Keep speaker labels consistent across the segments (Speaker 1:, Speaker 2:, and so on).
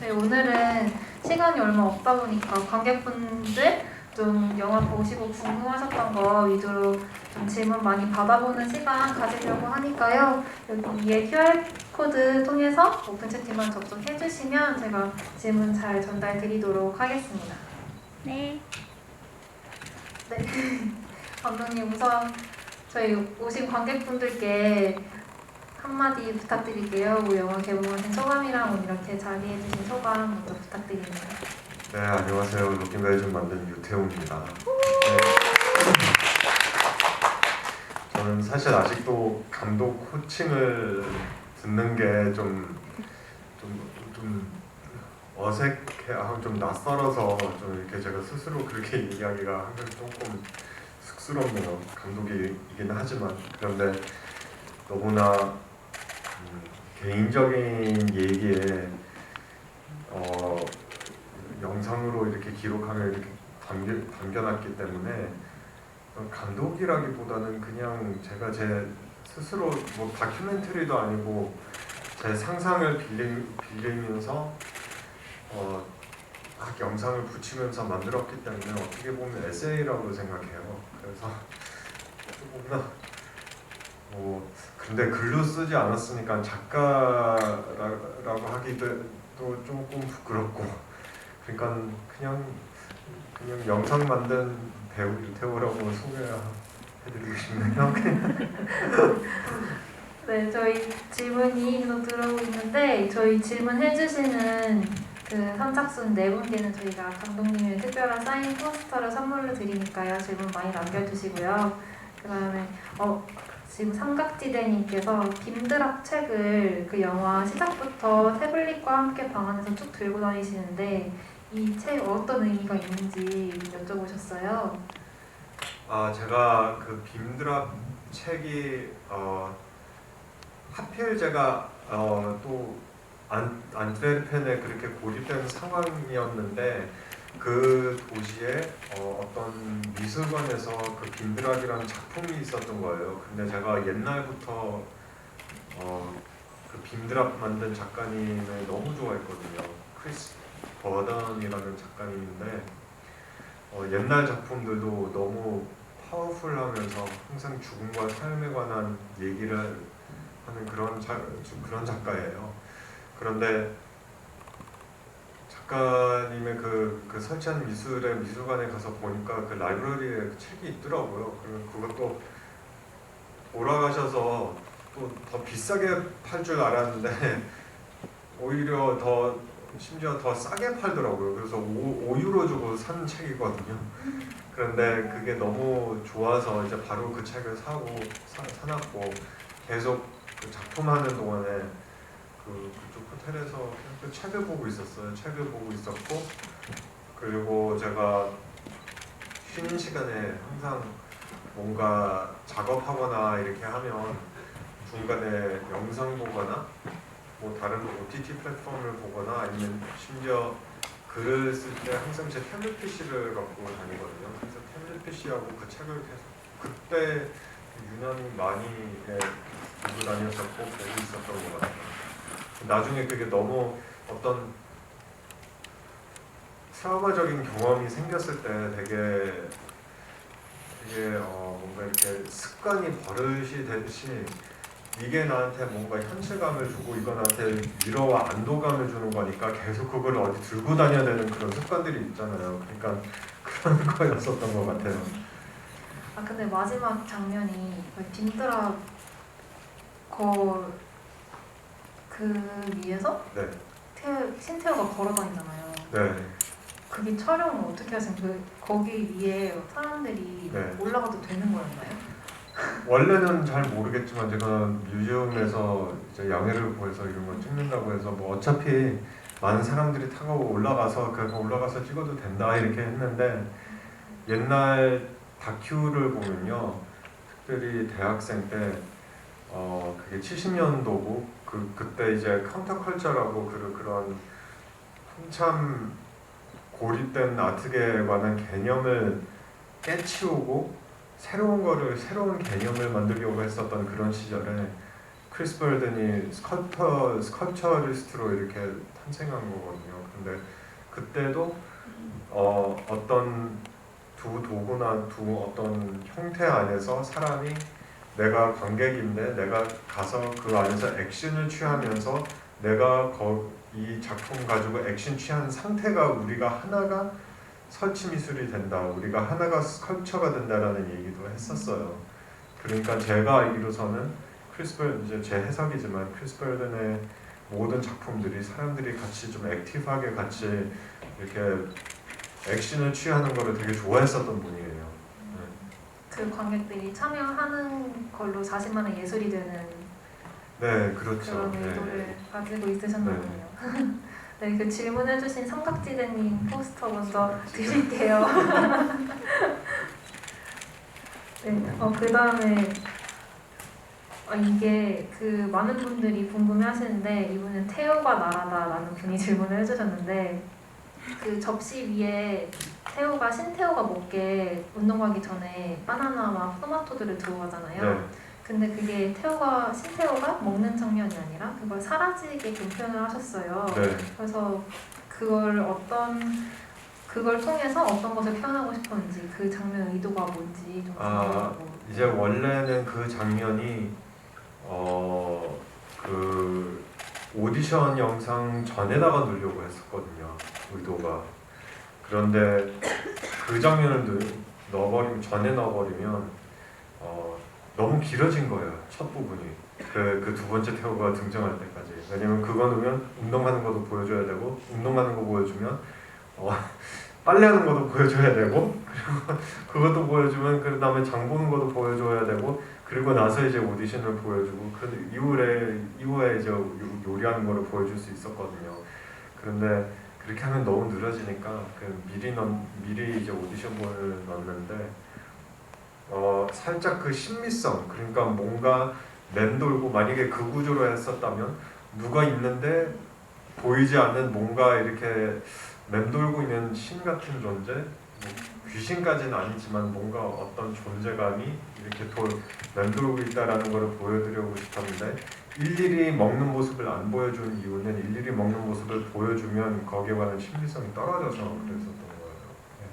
Speaker 1: 저희 오늘은 시간이 얼마 없다 보니까 관객분들 좀 영화 보시고 궁금하셨던 거 위주로 좀 질문 많이 받아보는 시간 가지려고 하니까요. 여기에 QR코드 통해서 오픈 채팅방 접속해 주시면 제가 질문 잘 전달 드리도록 하겠습니다.
Speaker 2: 네.
Speaker 1: 네. 감독님, 우선 저희 오신 관객분들께 한마디 부탁드릴게요. 영화 개봉하신 소감이랑 오늘 이렇게 자리해주신 소감 먼저 부탁드립니다.
Speaker 3: 네, 안녕하세요. 로킹벨즘 만든 유태웅입니다. 네. 저는 사실 아직도 감독 호칭을 듣는 게 좀 어색해하고 좀 낯설어서 좀 이렇게 제가 스스로 그렇게 얘기하기가 항상 조금 쑥스럽네요. 감독이긴 하지만 그런데 너무나 개인적인 얘기에 영상으로 이렇게 기록하면 이렇게 담겨놨기 때문에 감독이라기보다는 그냥 제가 제 스스로 뭐 다큐멘터리도 아니고 제 상상을 빌리면서 막 영상을 붙이면서 만들었기 때문에 어떻게 보면 에세이라고 생각해요. 그래서 조금나 근데 글로 쓰지 않았으니까 작가라고 하기도 조금 부끄럽고 그러니까 그냥 영상 만든 배우 유태우라고 소개해드리고 싶네요.
Speaker 1: 네, 저희 질문이 계속 들어오고 있는데 저희 질문해주시는 그 선착순 4분께는 저희가 감독님의 특별한 사인 포스터를 선물로 드리니까요. 질문 많이 남겨주시고요. 그 다음에 지금 삼각지대님께서 빔드랍 책을 그 영화 시작부터 태블릿과 함께 방 안에서 쭉 들고 다니시는데 이 책 어떤 의미가 있는지 여쭤보셨어요.
Speaker 3: 제가 그 빔드랍 책이 하필 제가 또 안트웨르펜에 그렇게 고립된 상황이었는데 그 도시에 어떤 미술관에서 그 빔드랍이라는 작품이 있었던 거예요. 근데 제가 옛날부터 그 빔드랍 만든 작가님을 너무 좋아했거든요. 크리스 버던이라는 작가님인데 옛날 작품들도 너무 파워풀하면서 항상 죽음과 삶에 관한 얘기를 하는 그런 작가예요. 그런데 작가님의 그 설치한 미술관에 가서 보니까 그 라이브러리에 그 책이 있더라고요. 그것도 돌아가셔서 또 더 비싸게 팔 줄 알았는데 오히려 심지어 더 싸게 팔더라고요. 그래서 5유로 주고 산 책이거든요. 그런데 그게 너무 좋아서 이제 바로 그 책을 사놨고 계속 그 작품하는 동안에 그쪽 호텔에서 그냥 책을 보고 있었어요. 책을 보고 있었고 그리고 제가 쉬는 시간에 항상 뭔가 작업하거나 이렇게 하면 중간에 영상 보거나 뭐 다른 OTT 플랫폼을 보거나 아니면 심지어 글을 쓸 때 항상 제 태블릿 PC를 갖고 다니거든요. 그래서 태블릿 PC하고 그 책을 계속 그때 유난히 많이 들고 다녔었고 보고 있었던 것 같아요. 나중에 그게 너무 어떤 트라우마적인 경험이 생겼을 때 되게 뭔가 이렇게 습관이 버릇이 되듯이 이게 나한테 뭔가 현실감을 주고 이거 나한테 위로와 안도감을 주는 거니까 계속 그걸 어디 들고 다녀야 되는 그런 습관들이 있잖아요. 그러니까 그런 거였었던 것 같아요.
Speaker 1: 근데 마지막 장면이 빔드랍 그 위에서
Speaker 3: 네.
Speaker 1: 신태호가 걸어다니잖아요.
Speaker 3: 네.
Speaker 1: 그게 촬영을 어떻게 하세요? 거기 위에 사람들이
Speaker 3: 네.
Speaker 1: 올라가도 되는 거였나요?
Speaker 3: 원래는 잘 모르겠지만 제가 뮤지엄에서 이제 양해를 구해서 이런 걸 찍는다고 해서 뭐 어차피 많은 사람들이 타고 올라가서 찍어도 된다 이렇게 했는데 옛날 다큐를 보면요, 특별히 대학생 때 그게 70년도고 그때 이제 카운터컬처라고 그런 한참 고립된 아트계에 관한 개념을 깨치우고 새로운 개념을 만들려고 했었던 그런 시절에 크리스 벌든이 스컬처리스트로 이렇게 탄생한 거거든요. 근데 그때도 어떤 두 도구나 두 어떤 형태 안에서 사람이 내가 관객인데 내가 가서 그 안에서 액션을 취하면서 내가 이 작품 가지고 액션 취한 상태가 우리가 하나가 설치 미술이 된다. 우리가 하나가 스컬처가 된다라는 얘기도 했었어요. 그러니까 제가 알기로서는 이제 제 해석이지만 크리스 벌든의 모든 작품들이 사람들이 같이 좀 액티브하게 같이 이렇게 액션을 취하는 거를 되게 좋아했었던 분이에요.
Speaker 1: 그 관객들이 참여하는 걸로 자신만의 예술이 되는
Speaker 3: 네, 그렇죠.
Speaker 1: 그런 의도를 가지고 있으셨나 보네요. 네, 그 질문해주신 삼각지대님 포스터 먼저 드릴게요. 네, 그 다음에 이게 그 많은 분들이 궁금해하시는데 이분은 태호가 나라다라는 분이 질문을 해주셨는데 그 접시 위에 태호가 신태호가 먹게 운동 가기 전에 바나나와 토마토들을 두고 가잖아요.
Speaker 3: 네.
Speaker 1: 근데 그게 신태호가 먹는 장면이 아니라 그걸 사라지게끔 표현을 하셨어요.
Speaker 3: 네.
Speaker 1: 그래서 그걸 통해서 어떤 것을 표현하고 싶었는지 그 장면 의도가 뭔지 좀 궁금하고.
Speaker 3: 이제 원래는 그 장면이 그 오디션 영상 전에다가 넣으려고 했었거든요. 의도가. 그런데 그 장면을 전에 넣어버리면 너무 길어진 거예요. 첫 부분이. 그 두 번째 태호가 등장할 때까지. 왜냐면 그거 넣으면 운동하는 것도 보여줘야 되고 운동하는 거 보여주면 빨래하는 것도 보여줘야 되고 그리고 그것도 보여주면 그 다음에 장 보는 것도 보여줘야 되고 그리고 나서 이제 오디션을 보여주고 그 이후에 이제 요리하는 거를 보여줄 수 있었거든요. 그런데 그렇게 하면 너무 늘어지니까 미리 이제 오디션본을 넣었는데 살짝 그 신미성 그러니까 뭔가 맴돌고 만약에 그 구조로 했었다면 누가 있는데 보이지 않는 뭔가 이렇게 맴돌고 있는 신 같은 존재 귀신까지는 아니지만 뭔가 어떤 존재감이 이렇게 맴돌고 있다라는 것을 보여드리고 싶었는데 일일이 먹는 모습을 안 보여준 이유는 일일이 먹는 모습을 보여주면 거기에 관한 신비성이 떨어져서 그랬었던 거예요. 네.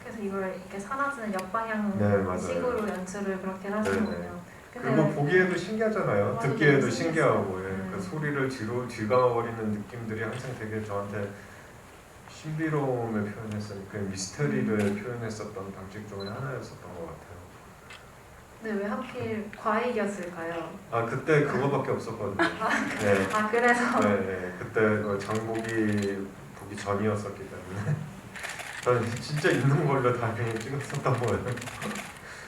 Speaker 1: 그래서 이걸 이렇게 사라지는 역방향
Speaker 3: 네,
Speaker 1: 식으로 연출을 그렇게 하시는군요.
Speaker 3: 그리고 보기에도 신기하잖아요.
Speaker 1: 맞아요.
Speaker 3: 듣기에도
Speaker 1: 너무
Speaker 3: 신기하고
Speaker 1: 신기했어요.
Speaker 3: 그 소리를 뒤감아버리는 느낌들이 항상 되게 저한테 신비로움을 표현했었던 그 미스터리를 표현했었던 방식 중에 하나였었던 것 같아요.
Speaker 1: 근데 왜 하필 과일이었을까요?
Speaker 3: 그때 그거밖에 없었거든요. 네.
Speaker 1: 그래서
Speaker 3: 네. 그때 장보기 보기 전이었었기 때문에 저는 진짜 있는 걸로 다 그냥 찍었었던 거예요.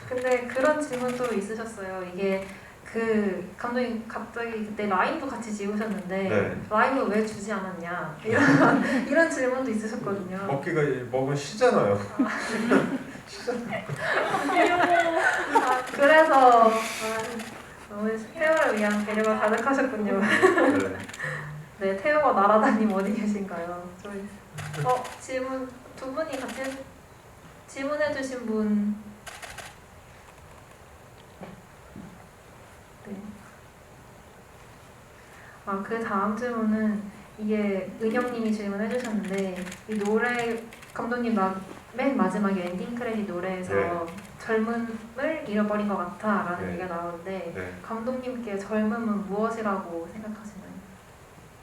Speaker 1: 근데 그런 질문도 있으셨어요. 이게 그 감독님 갑자기 그때 라임도 같이 지우셨는데
Speaker 3: 네.
Speaker 1: 라임을 왜 주지 않았냐 이런 질문도 있으셨거든요.
Speaker 3: 먹으면 쉬잖아요.
Speaker 1: 그래서 오늘 태호를 위한 배려가 가득하셨군요.
Speaker 3: 네.
Speaker 1: 네, 태호가 날아다님 어디 계신가요? 저희 질문 두 분이 같이 질문해주신 분. 네. 그 다음 질문은 이게 은영님이 질문해주셨는데 이 노래 감독님 맨 마지막에 엔딩 크레딧 노래에서
Speaker 3: 네.
Speaker 1: 젊음을 잃어버린 것 같아라는
Speaker 3: 네.
Speaker 1: 얘기가 나오는데
Speaker 3: 네.
Speaker 1: 감독님께 젊음은 무엇이라고 생각하시나요?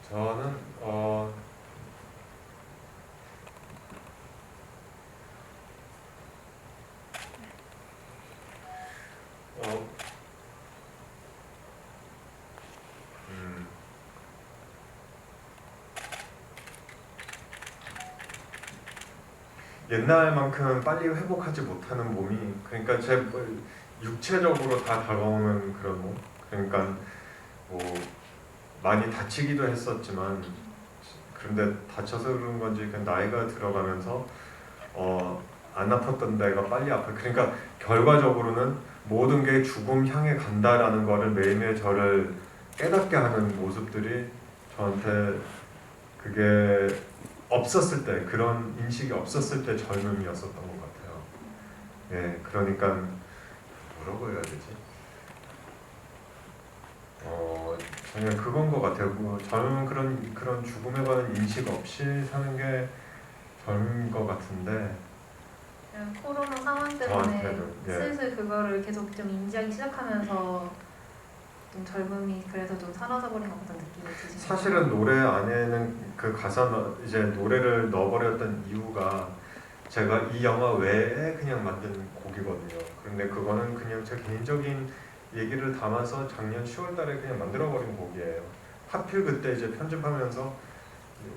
Speaker 3: 저는 옛날만큼 빨리 회복하지 못하는 몸이 그러니까 제 육체적으로 다 다가오는 그런 몸 그러니까 뭐 많이 다치기도 했었지만 그런데 다쳐서 그런 건지 그냥 나이가 들어가면서 안 아팠던 데가 빨리 아파 그러니까 결과적으로는 모든 게 죽음 향해 간다라는 거를 매일매일 저를 깨닫게 하는 모습들이 저한테 그게 없었을 때 그런 인식이 없었을 때 젊음이었었던 것 같아요. 예, 그러니까 뭐라고 해야 되지? 전혀 그건 것 같아요. 뭐 젊은 그런 죽음에 관한 인식 없이 사는 게 젊은 것 같은데
Speaker 1: 그냥 코로나 상황 때문에
Speaker 3: 저한테는
Speaker 1: 슬슬 그거를 계속 좀 인지하기 시작하면서 좀 젊음이 그래서 좀 사라져버린 것 같다는 느낌이 드시나요?
Speaker 3: 사실은 노래 안에는 그 이제 노래를 넣어버렸던 이유가 제가 이 영화 외에 그냥 만든 곡이거든요. 그런데 그거는 그냥 제 개인적인 얘기를 담아서 작년 10월달에 그냥 만들어버린 곡이에요. 하필 그때 이제 편집하면서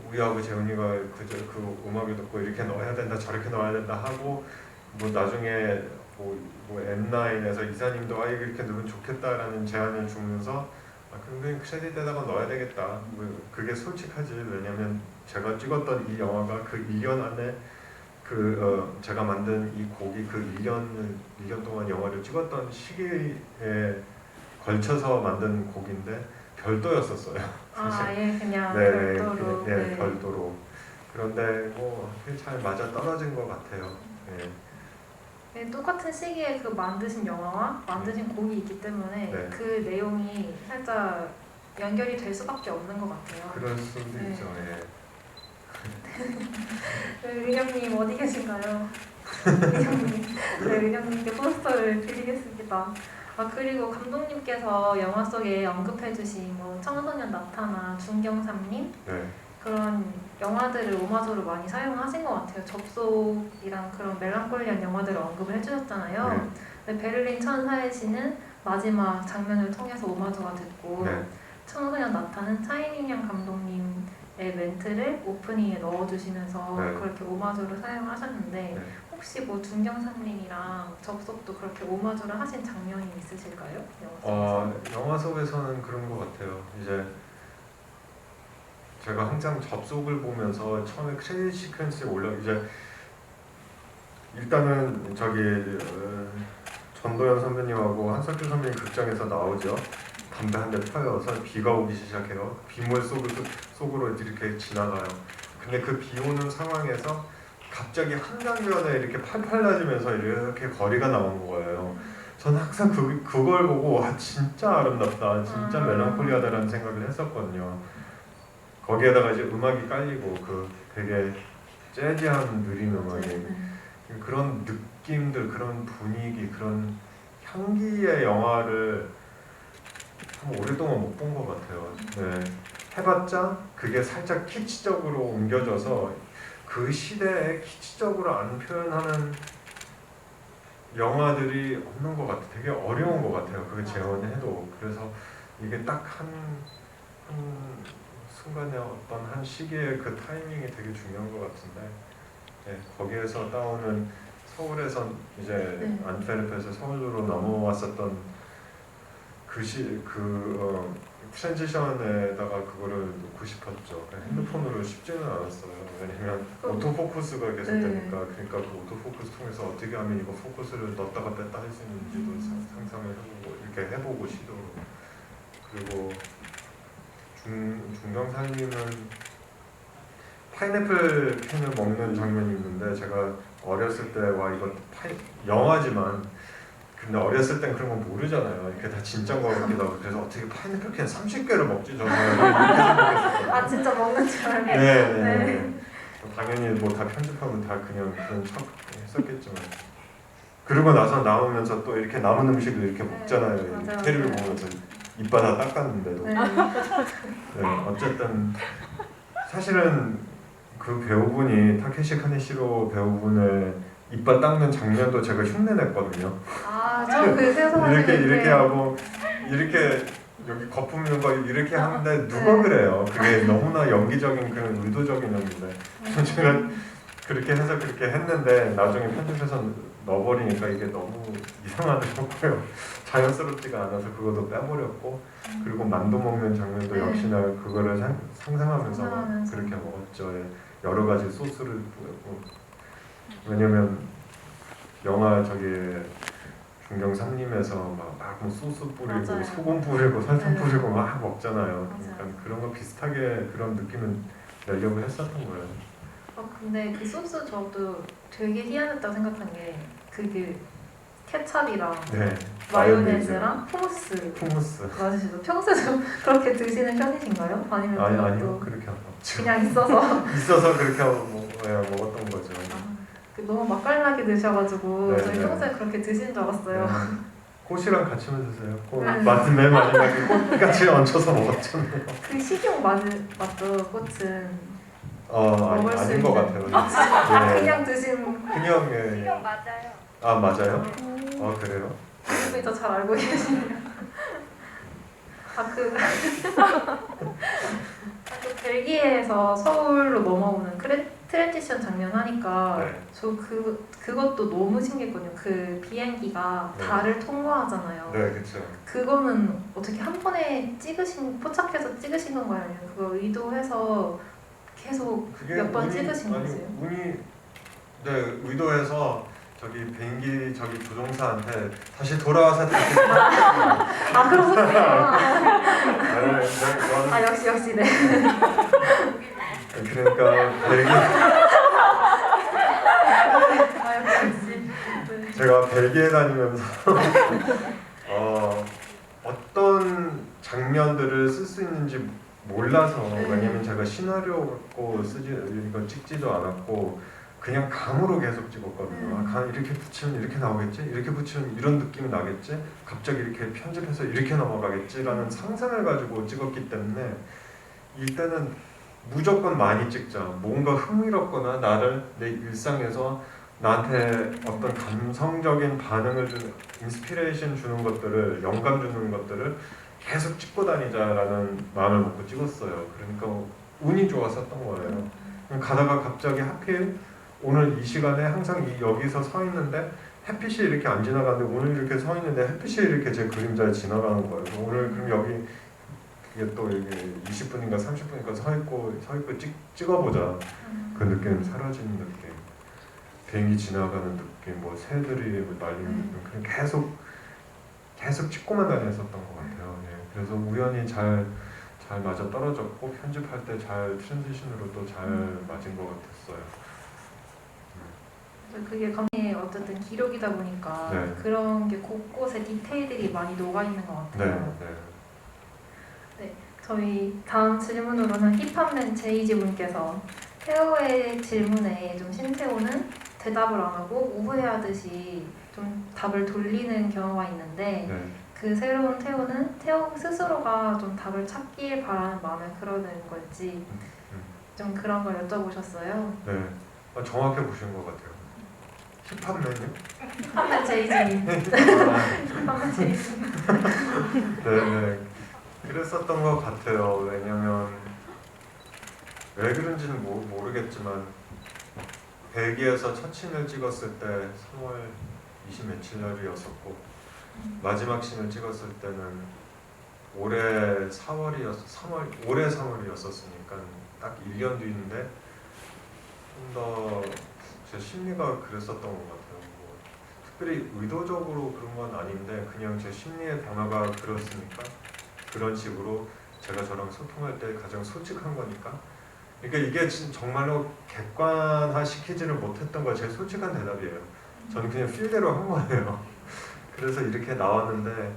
Speaker 3: 우리하고 재훈이가 그 음악을 듣고 이렇게 넣어야 된다 저렇게 넣어야 된다 하고 뭐 나중에 뭐 M9에서 이사님도 이렇게 넣으면 좋겠다라는 제안을 주면서 그럼 크레딧에다가 넣어야 되겠다. 그게 솔직하지. 왜냐면 제가 찍었던 이 영화가 그 2년 안에 제가 만든 이 곡이 그 1년 동안 영화를 찍었던 시기에 걸쳐서 만든 곡인데 별도였었어요. 사실.
Speaker 1: 아예 그냥
Speaker 3: 네,
Speaker 1: 별도로.
Speaker 3: 네, 별도로. 그런데 뭐 잘 맞아 떨어진 것 같아요. 네.
Speaker 1: 네, 똑같은 시기에 그 만드신 영화와 만드신 곡이 있기 때문에
Speaker 3: 네.
Speaker 1: 그 내용이 살짝 연결이 될 수밖에 없는 것 같아요.
Speaker 3: 그럴 수도
Speaker 1: 네.
Speaker 3: 있죠. 예.
Speaker 1: 은영님 어디 계신가요? 은영님, 네, 은영님께 포스터를 드리겠습니다. 그리고 감독님께서 영화 속에 언급해주신 뭐 청소년 나타나, 중경삼님
Speaker 3: 네.
Speaker 1: 그런 영화들을 오마주로 많이 사용하신 것 같아요. 접속이랑 그런 멜랑콜리한 영화들을 언급을 해주셨잖아요.
Speaker 3: 네.
Speaker 1: 근데 베를린 천사의 시는 마지막 장면을 통해서 오마주가 됐고
Speaker 3: 네.
Speaker 1: 청소년 나타는 차이민양 감독님의 멘트를 오프닝에 넣어주시면서
Speaker 3: 네.
Speaker 1: 그렇게 오마주를 사용하셨는데
Speaker 3: 네.
Speaker 1: 혹시 뭐 중경삼님이랑 접속도 그렇게 오마주를 하신 장면이 있으실까요? 영화 속에서?
Speaker 3: 영화 속에서는 그런 것 같아요. 이제 제가 항상 접속을 보면서 처음에 크레딧 시퀀스에 이제 일단은 전도연 선배님하고 한석규 선배님 극장에서 나오죠. 담배 한 대 펴요. 비가 오기 시작해요. 빗물 속으로 이렇게 지나가요. 근데 그 비 오는 상황에서 갑자기 한 장면에 이렇게 팔팔 낮으면서 이렇게 거리가 나오는 거예요. 저는 항상 그걸 보고 와 진짜 아름답다, 진짜 멜랑콜리하다라는 생각을 했었거든요. 거기에다가 이제 음악이 깔리고 그 되게 재즈한 느린 음악이 그런 느낌들, 그런 분위기, 그런 향기의 영화를 참 오랫동안 못 본 것 같아요. 네. 해봤자 그게 살짝 키치적으로 옮겨져서 그 시대에 키치적으로 안 표현하는 영화들이 없는 것 같아요. 되게 어려운 것 같아요. 그게 재현해도. 그래서 이게 딱 한 순간에 어떤 한 시기의 그 타이밍이 되게 중요한 것 같은데 네, 거기에서 따오는 서울에서 이제 안트웨르프에서 서울로 넘어왔었던 트랜지션에다가 그거를 놓고 싶었죠. 핸드폰으로 쉽지는 않았어요. 왜냐면 오토포커스가 계속 되니까 그러니까 그 오토포커스 통해서 어떻게 하면 이거 포커스를 넣었다가 뺐다 할 수 있는지도 상상을 해보고 이렇게 해보고 시도로. 그리고 중경사님은 파인애플 캔을 먹는 장면이 있는데 제가 어렸을 때 이거 영화지만 근데 어렸을 땐 그런 건 모르잖아요. 이게 다 진짜인 것 같기도 하고 그래서 어떻게 파인애플 캔 30개를 먹지 저는 이렇게
Speaker 1: 진짜 먹는 줄 알고.
Speaker 3: 네. 당연히 뭐 다 편집하면 다 그냥 그런 척 했었겠지만 그러고 나서 나오면서 또 이렇게 남은 음식을 이렇게 먹잖아요.
Speaker 1: 맞아요.
Speaker 3: 테레비 보면서 이빨 다 닦았는데도 어쨌든 사실은 그 배우분이 타케시 카네시로 배우분의 이빨 닦는 장면도 제가 흉내냈거든요.
Speaker 1: 저 그 세상에
Speaker 3: 이렇게 하고 이렇게 여기 거품 있는 거 이렇게 하는데 누가 그래요? 그게 너무나 연기적인 그런 의도적인 연기인데 제가 그렇게 해서 그렇게 했는데 나중에 편집해서 넣어버리니까 이게 너무 이상하더라고요. 자연스럽지가 않아서 그것도 빼버렸고 그리고 만두 먹는 장면도 역시나 그거를 상상하면서 그렇게 먹었죠. 여러 가지 소스를 뿌렸고 왜냐면 영화 중경삼림에서 막 소스 뿌리고 소금 뿌리고 설탕 뿌리고 막 먹잖아요. 그러니까 그런 거 비슷하게 그런 느낌을 내려고 했었던 거예요.
Speaker 1: 근데 그 소스 저도 되게 희한했다고 생각한 게 그게 케찹이랑
Speaker 3: 네.
Speaker 1: 마요네즈랑 후무스
Speaker 3: 후무스.
Speaker 1: 맞으시죠? 평소에도 그렇게 드시는 편이신가요? 아니면
Speaker 3: 아니요
Speaker 1: 그것도
Speaker 3: 그렇게 안 먹죠.
Speaker 1: 그냥 있어서
Speaker 3: 있어서 그렇게 먹었던 거죠.
Speaker 1: 너무 맛깔나게 드셔가지고
Speaker 3: 네,
Speaker 1: 저희
Speaker 3: 네.
Speaker 1: 평소에 그렇게 드시는 줄 알았어요.
Speaker 3: 네. 꽃이랑 같이 드세요. 꽃
Speaker 1: 네.
Speaker 3: 맛은 맨 마지막에 꽃같이 얹혀서 먹었잖아요.
Speaker 1: 그 식용 맞죠? 꽃은
Speaker 3: 아니,
Speaker 1: 먹을 수
Speaker 3: 아닌 것
Speaker 1: 있는.
Speaker 3: 같아요. 네.
Speaker 1: 그냥 드신
Speaker 3: 그냥
Speaker 2: 지금 맞아요.
Speaker 3: 아 맞아요? 아 그래요?
Speaker 1: 분이 더 잘 알고 계시네요. 그 벨기에에서 서울로 넘어오는 트랜지션 장면 하니까
Speaker 3: 네.
Speaker 1: 저 그것도 너무 신기했거든요. 그 비행기가
Speaker 3: 네.
Speaker 1: 달을 통과하잖아요.
Speaker 3: 네 그렇죠.
Speaker 1: 그거는 어떻게 한 번에 포착해서 찍으신 건가요? 아니면 그거 의도해서 계속
Speaker 3: 그게
Speaker 1: 몇 번
Speaker 3: 운이-
Speaker 1: 찍으신
Speaker 3: 아니,
Speaker 1: 거세요?
Speaker 3: 운이 네 저기 비행기 조종사한테 다시 돌아와서 다시
Speaker 1: 아 그러셨구나.
Speaker 3: 네,
Speaker 1: 역시 네.
Speaker 3: 그러니까 벨기
Speaker 1: 역시. 네.
Speaker 3: 제가 벨기에 다니면서 어떤 장면들을 쓸 수 있는지 몰라서 왜냐면 제가 시나리오 갖고 이거 찍지도 않았고 그냥 감으로 계속 찍었거든요. 감 이렇게 붙이면 이렇게 나오겠지? 이렇게 붙이면 이런 느낌이 나겠지? 갑자기 이렇게 편집해서 이렇게 넘어가겠지라는 상상을 가지고 찍었기 때문에 이때는 무조건 많이 찍자. 뭔가 흥미롭거나 나를 내 일상에서 나한테 어떤 감성적인 반응을 주는 인스피레이션 주는 것들을 영감 주는 것들을 계속 찍고 다니자라는 마음을 먹고 찍었어요. 그러니까 운이 좋았었던 거예요. 가다가 갑자기 하필 오늘 이 시간에 항상 여기서 서 있는데 햇빛이 이렇게 안 지나가는데 오늘 이렇게 서 있는데 햇빛이 이렇게 제 그림자에 지나가는 거예요. 오늘 그럼 여기 이게 또 이게 20분인가 30분인가 서 있고 찍어보자. 그 느낌 사라지는 느낌. 비행기 지나가는 느낌, 뭐 새들이 날리는 느낌, 그냥 계속 찍고만 다녔었던 것 같아요. 예. 그래서 우연히 잘 맞아 떨어졌고 편집할 때 잘 트랜지션으로 또 잘 맞은 것 같았어요.
Speaker 1: 그게 감이 어쨌든 기록이다 보니까
Speaker 3: 네.
Speaker 1: 그런 게 곳곳에 디테일들이 많이 녹아 있는 것
Speaker 3: 네,
Speaker 1: 같아요.
Speaker 3: 네.
Speaker 1: 저희 다음 질문으로는 힙합맨 제이지 분께서 태호의 질문에 좀 신태호는 대답을 안 하고 우회하듯이 좀 답을 돌리는 경우가 있는데
Speaker 3: 네.
Speaker 1: 그 새로운 태호는 태호 스스로가 좀 답을 찾길 바라는 마음에 그러는 건지 좀 그런 걸 여쭤보셨어요.
Speaker 3: 네. 정확히 보신 것 같아요. 힙합맨이요?
Speaker 1: 힙합맨 제이지. 힙합맨 제이지.
Speaker 3: 네. 그랬었던 것 같아요. 왜냐면 왜 그런지는 모르겠지만 벨기에에서 첫 씬을 찍었을 때 3월 20 며칠 날이었었고 마지막 씬을 찍었을 때는 올해 3월이었었으니까 딱 1년 뒤인데 좀 더 제 심리가 그랬었던 것 같아요. 뭐 특별히 의도적으로 그런 건 아닌데 그냥 제 심리의 변화가 그렇으니까 그런 식으로 제가 저랑 소통할 때 가장 솔직한 거니까 그러니까 이게 정말로 객관화시키지를 못했던 거 제 솔직한 대답이에요. 저는 그냥 필대로 한 거예요. 그래서 이렇게 나왔는데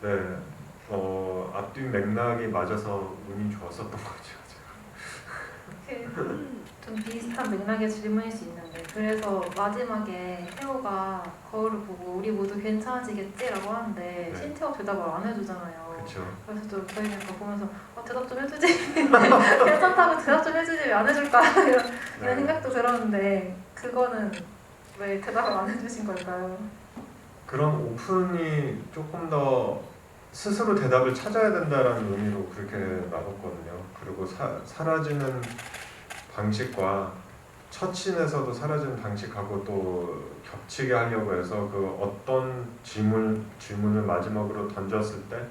Speaker 3: 네, 앞뒤 맥락이 맞아서 운이 좋았었던 거죠.
Speaker 1: 좀 비슷한 맥락의 질문일 수 있는데 그래서 마지막에 태호가 거울을 보고 우리 모두 괜찮아지겠지라고 하는데
Speaker 3: 네.
Speaker 1: 신태호 대답을 안 해주잖아요.
Speaker 3: 그렇죠.
Speaker 1: 그래서 좀 저희는 그거 보면서 대답 좀 해주지 괜찮다고 대답 좀 해주지 왜 안 해줄까 이런
Speaker 3: 네.
Speaker 1: 생각도 들었는데 그거는 왜 대답을 안 해주신 걸까요?
Speaker 3: 그런 오픈이 조금 더 스스로 대답을 찾아야 된다라는 의미로 그렇게 나눴거든요. 그리고 사라지는 방식과 첫 씬에서도 사라지는 방식하고 또 겹치게 하려고 해서 그 어떤 질문을 마지막으로 던졌을 때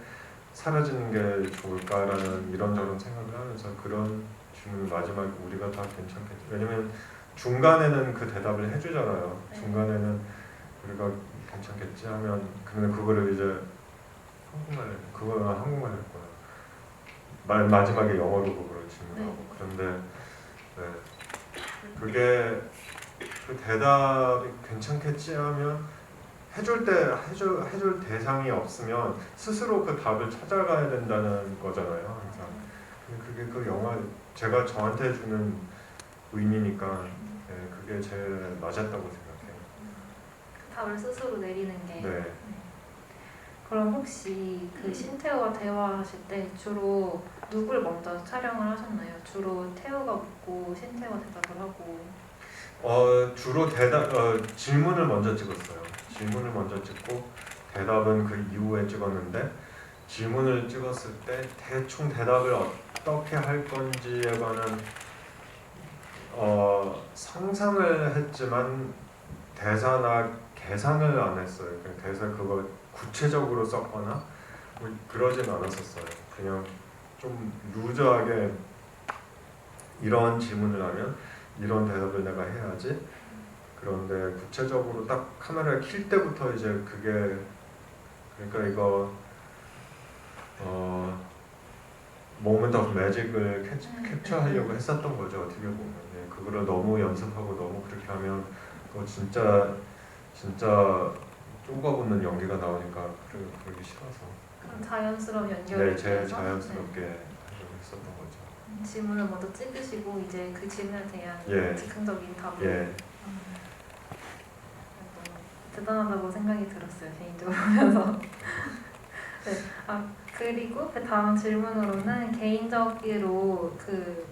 Speaker 3: 사라지는 게 좋을까라는 이런저런 생각을 하면서 그런 질문을 마지막에 우리가 다 괜찮겠지. 왜냐면 중간에는 그 대답을 해주잖아요.
Speaker 1: 네.
Speaker 3: 중간에는 우리가 괜찮겠지 하면 근데 그거를 이제 한국말 했구나. 마지막에 영어로 그걸 질문하고 그런데 네. 그게 그 대답이 괜찮겠지 하면 해줄 대상이 없으면 스스로 그 답을 찾아가야 된다는 거잖아요. 항상. 그게 그 영화 제가 저한테 주는 의미니까 그게 제일 맞았다고 생각해요.
Speaker 1: 그 답을 스스로 내리는 게.
Speaker 3: 네.
Speaker 1: 그럼 혹시 그 신태우와 대화하실 때 주로 누굴 먼저 촬영을 하셨나요? 주로 태우가 묻고 신태우가 대답을 하고.
Speaker 3: 주로 질문을 먼저 찍었어요. 질문을 먼저 찍고 대답은 그 이후에 찍었는데 질문을 찍었을 때 대충 대답을 어떻게 할 건지에 관한 상상을 했지만 대사나 계산을 안 했어요. 그냥 대사 그거 구체적으로 썼거나 뭐 그러진 않았었어요. 그냥 좀 루즈하게 이런 질문을 하면 이런 대답을 내가 해야지. 그런데 구체적으로 딱 카메라를 킬 때부터 이제 그게 그러니까 이거 모먼트 오브 매직을 캡처하려고 했었던 거죠. 어떻게 보면 그거를 너무 연습하고 너무 그렇게 하면 또 진짜 좁아붙는 연기가 나오니까 그러기 싫어서
Speaker 1: 그럼 자연스러운 연결을
Speaker 3: 제일
Speaker 1: 위해서?
Speaker 3: 자연스럽게 하려고 했었던 거죠.
Speaker 1: 질문을 먼저 찍으시고 이제 그 질문에 대한 즉흥적인 답을. 대단하다고 생각이 들었어요, 개인적으로 보면서. 네. 그리고 그 다음 질문으로는 개인적으로 그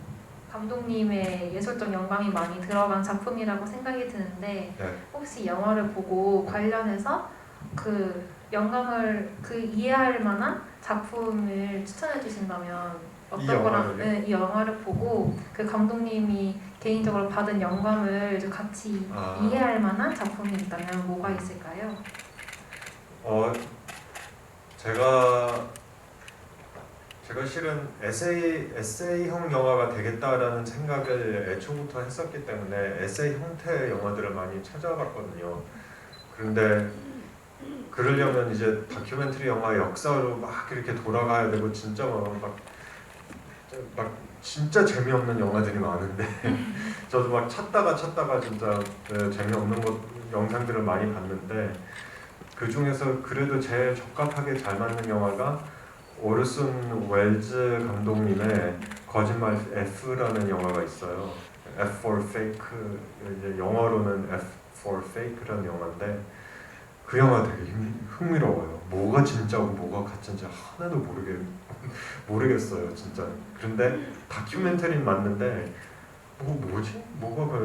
Speaker 1: 감독님의 예술적 영감이 많이 들어간 작품이라고 생각이 드는데 혹시 영화를 보고 관련해서 그 영감을 이해할 만한 작품을 추천해 주신다면 어떤 거랑 이 영화를 보고 그 감독님이 개인적으로 받은 영감을 좀 같이 이해할 만한 작품이 있다면 뭐가 있을까요?
Speaker 3: 제가 실은 에세이형 영화가 되겠다라는 생각을 애초부터 했었기 때문에 에세이 형태의 영화들을 많이 찾아봤거든요. 그런데 그러려면 이제 다큐멘터리 영화 역사로 막 이렇게 돌아가야 되고 진짜 막 진짜 재미없는 영화들이 많은데 저도 막 찾다가 진짜 재미없는 영상들을 많이 봤는데 그 중에서 그래도 제일 적합하게 잘 맞는 영화가 오르슨 웰즈 감독님의 거짓말 F라는 영화가 있어요. F for Fake, 이제 영어로는 F for Fake라는 영화인데 그 영화 되게 흥미로워요. 뭐가 진짜고 뭐가 가짜인지 하나도 모르겠어요, 진짜. 그런데 다큐멘터리는 맞는데 뭐가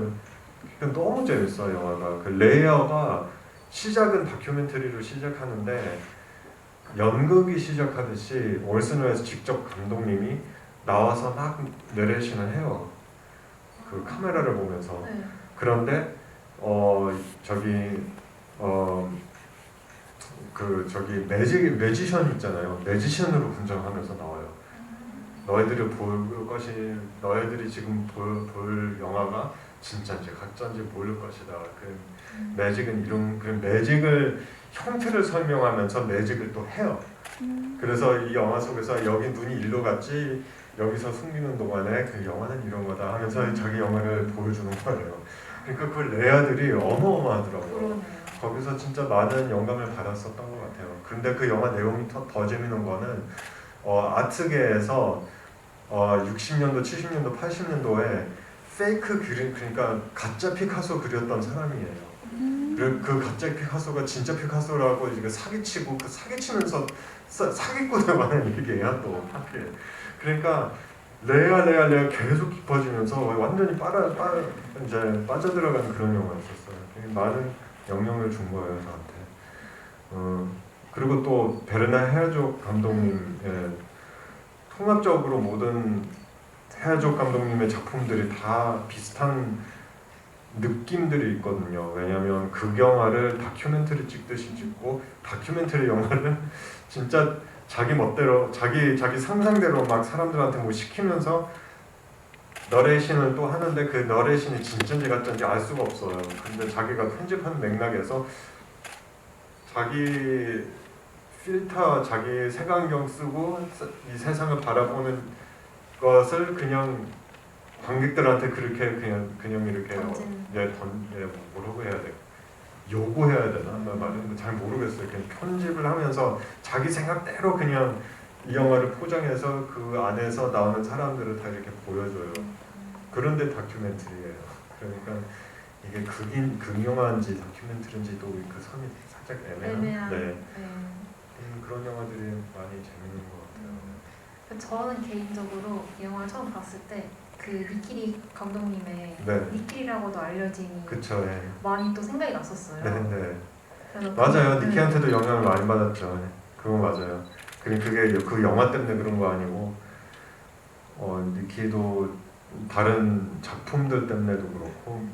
Speaker 3: 너무 재밌어요, 영화가. 그 레이어가 시작은 다큐멘터리로 시작하는데 연극이 시작하듯이 올슨 웰스 직접 감독님이 나와서 막 내레이션을 해요. 그 카메라를 보면서. 그런데 매지션 있잖아요. 매지션으로 분장하면서 나와요. 너희들이 지금 볼 영화가 진짜인지 가짜인지 모를 것이다. 그 매직은 그 매직을 형태를 설명하면서 매직을 또 해요. 그래서 이 영화 속에서 여기 눈이 일로 갔지 여기서 숨기는 동안에 그 영화는 이런 거다 하면서 자기 영화를 보여주는 거예요. 그러니까 그 레아들이 어마어마하더라고요. 거기서 진짜 많은 영감을 받았었던 것 같아요. 근데 그 영화 내용이 더 재밌는 거는 아트계에서 60년도, 70년도, 80년도에 페이크 그러니까 가짜 피카소 그렸던 사람이에요. 그 가짜 피카소가 진짜 피카소라고 이제 사기치고 그 사기치면서 사기꾼을 많이 얘기해요 또 하필. 그러니까 레아 계속 깊어지면서 완전히 이제 빠져들어가는 그런 영화였었어요. 되게 많은 영향을 준 거예요 저한테. 그리고 또 베르나 헤르족 감독님의 통합적으로 모든 헤르족 감독님의 작품들이 다 비슷한 느낌들이 있거든요. 왜냐하면 극영화를 다큐멘터리 찍듯이 찍고 다큐멘터리 영화를 진짜 자기 멋대로 자기 상상대로 막 사람들한테 뭐 시키면서 너레이션을 또 하는데 그 너레이션이 진짜인지 가짜인지 알 수가 없어요. 근데 자기가 편집하는 맥락에서 자기 필터, 자기 색안경 쓰고 이 세상을 바라보는 것을 그냥 관객들한테 그렇게 그냥 이렇게 뭐라고 해야 돼? 요구해야 되나? 말은 잘 모르겠어요. 그냥 편집을 하면서 자기 생각대로 그냥 이 영화를 포장해서 그 안에서 나오는 사람들을 다 이렇게 보여줘요. 그런데 다큐멘터리예요. 그러니까 이게 극영화인지 다큐멘터리인지도 그 선이 살짝 애매한. 네. 그런 영화들이 많이 재밌는 것 같아요.
Speaker 1: 저는 개인적으로 이 영화를 처음 봤을 때 그 니키리 감독님의
Speaker 3: 네.
Speaker 1: 니키리라고도 알려진
Speaker 3: 그쵸. 네.
Speaker 1: 많이 또 생각이 났었어요.
Speaker 3: 네.
Speaker 1: 그래서
Speaker 3: 맞아요. 니키한테도 영향을 많이 받았죠. 네. 그건 맞아요. 그게 그 영화 때문에 그런 거 아니고 니키도 다른 작품들 때문에도 그렇고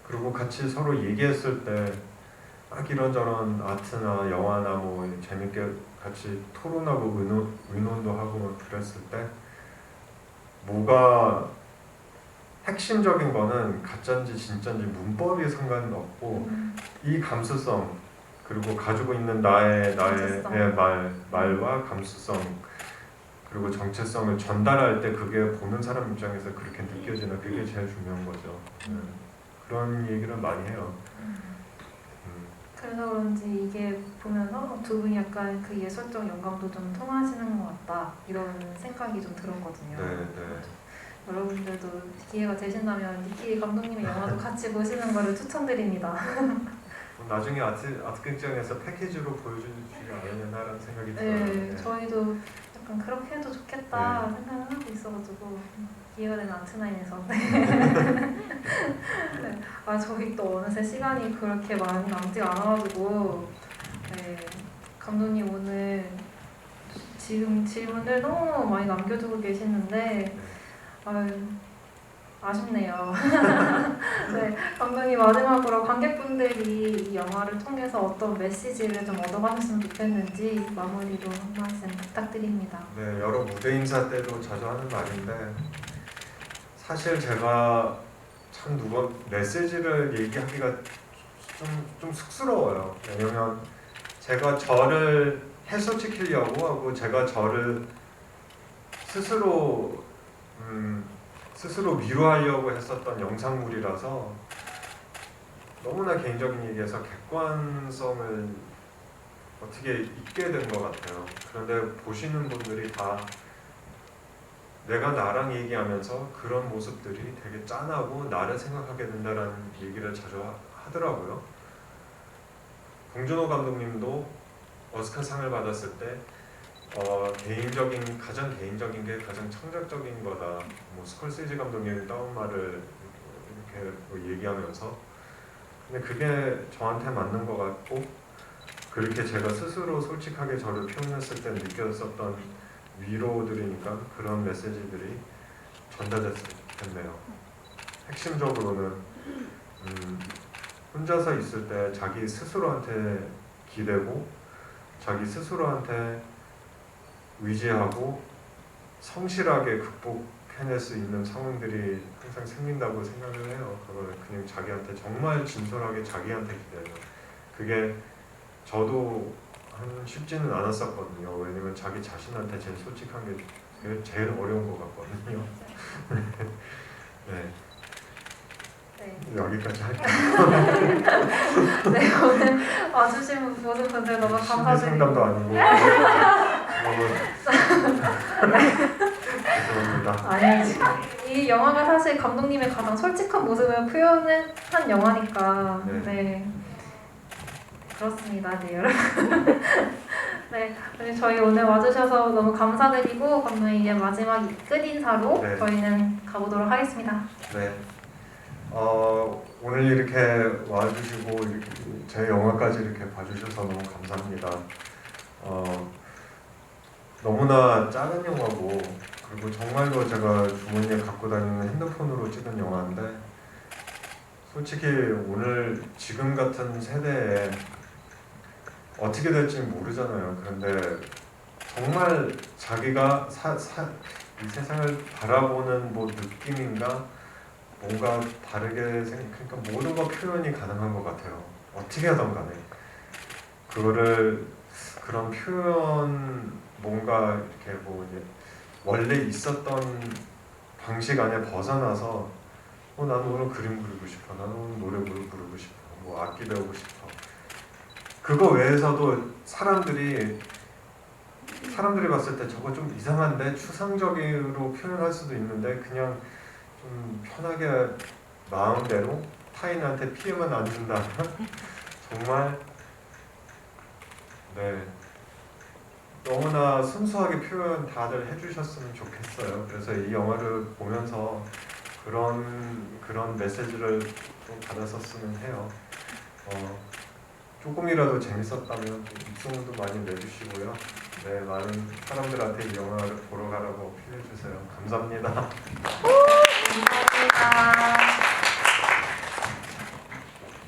Speaker 3: 그리고 같이 서로 얘기했을 때 막 이런저런 아트나 영화나 뭐 재밌게 같이 토론하고 의논도 하고 막 그랬을 때 뭐가 핵심적인 거는 가짜인지 진짜인지 문법이 상관은 없고 이 감수성 그리고 가지고 있는 나의
Speaker 1: 정체성.
Speaker 3: 말과 감수성 그리고 정체성을 전달할 때 그게 보는 사람 입장에서 그렇게 느껴지는 그게 제일 중요한 거죠. 그런 얘기를 많이 해요.
Speaker 1: 그래서 그런지 이게 보면서 두 분이 약간 그 예술적 영감도 좀 통하시는 것 같다 이런 생각이 좀 들었거든요.
Speaker 3: 네.
Speaker 1: 여러분들도 기회가 되신다면 니키 감독님의 영화도 같이 보시는 거를 추천드립니다.
Speaker 3: 나중에 아트극장에서 패키지로 보여주지 않으려나라는 생각이 들어요.
Speaker 1: 네, 저희도 약간 그렇게 해도 좋겠다
Speaker 3: 네.
Speaker 1: 생각을 하고 있어가지고 기회가 되는 아트나인에서 네. 저희 또 어느새 시간이 그렇게 많이 남지 않아가지고 감독님 오늘 지금 질문들 너무 많이 남겨주고 계시는데 아쉽네요. 네, 감독님 마지막으로 관객분들이 이 영화를 통해서 어떤 메시지를 좀 얻어가셨으면 좋겠는지 마무리로 한 말씀 부탁드립니다.
Speaker 3: 네, 여러 무대 인사 때도 자주 하는 말인데 사실 제가 참 메시지를 얘기하기가 좀 쑥스러워요. 왜냐면 제가 저를 해소시키려고 하고 제가 저를 스스로 위로하려고 했었던 영상물이라서 너무나 개인적인 얘기에서 객관성을 어떻게 잊게 된 것 같아요. 그런데 보시는 분들이 다 내가 나랑 얘기하면서 그런 모습들이 되게 짠하고 나를 생각하게 된다라는 얘기를 자주 하더라고요. 봉준호 감독님도 오스카상을 받았을 때 가장 개인적인 게 가장 창작적인 거다. 뭐 스콜세지 감독님이 따온 말을 이렇게 뭐 얘기하면서 근데 그게 저한테 맞는 것 같고 그렇게 제가 스스로 솔직하게 저를 표현했을 때 느꼈었던 위로들이니까 그런 메시지들이 전달됐겠네요. 핵심적으로는 혼자서 있을 때 자기 스스로한테 기대고 자기 스스로한테 의지하고 성실하게 극복해낼 수 있는 상황들이 항상 생긴다고 생각을 해요. 그걸 그냥 자기한테 정말 진솔하게 자기한테 기대요. 그게 저도 쉽지는 않았었거든요. 왜냐면 자기 자신한테 제일 솔직한 게 제일 어려운 것 같거든요. 네. 여기까지 할게요.
Speaker 1: 네, 오늘 와주신 모든 분들 너무 감사드리고
Speaker 3: 상담도 아니고 너무 죄송합니다.
Speaker 1: 아니, 이 영화가 사실 감독님의 가장 솔직한 모습을 표현한 영화니까 네. 그렇습니다. 네, 여러분. 네, 저희 오늘 와주셔서 너무 감사드리고 감독님 이제 마지막 끝인사로 저희는 가보도록 하겠습니다.
Speaker 3: 네. 오늘 이렇게 와주시고 이렇게 제 영화까지 이렇게 봐주셔서 너무 감사합니다. 너무나 작은 영화고 그리고 정말로 제가 주머니에 갖고 다니는 핸드폰으로 찍은 영화인데 솔직히 오늘 지금 같은 세대에 어떻게 될지 모르잖아요. 그런데 정말 자기가 이 세상을 바라보는 뭐 느낌인가 뭔가 다르게 그러니까 모든 거 표현이 가능한 것 같아요. 어떻게 하든 간에 그런 표현 뭔가 이렇게 뭐 이제 원래 있었던 방식 안에 벗어나서 나는 오늘 그림 그리고 싶어, 나는 오늘 노래 부르고 싶어, 뭐 악기 배우고 싶어 그거 외에서도 사람들이 봤을 때 저거 좀 이상한데 추상적으로 표현할 수도 있는데 그냥 좀 편하게 마음대로 타인한테 피해만 안 준다면 정말 네 너무나 순수하게 표현 다들 해주셨으면 좋겠어요. 그래서 이 영화를 보면서 그런 메시지를 좀 받았었으면 해요. 조금이라도 재밌었다면 입소문도 많이 내주시고요. 네, 많은 사람들한테 이 영화를 보러 가라고 어필해주세요. 감사합니다.
Speaker 1: 감사합니다.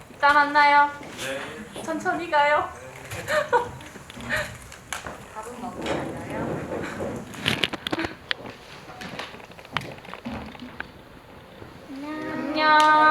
Speaker 2: 이따 만나요.
Speaker 4: 네.
Speaker 2: 천천히 가요.
Speaker 1: 밥은 먹고 가요?
Speaker 2: 안녕.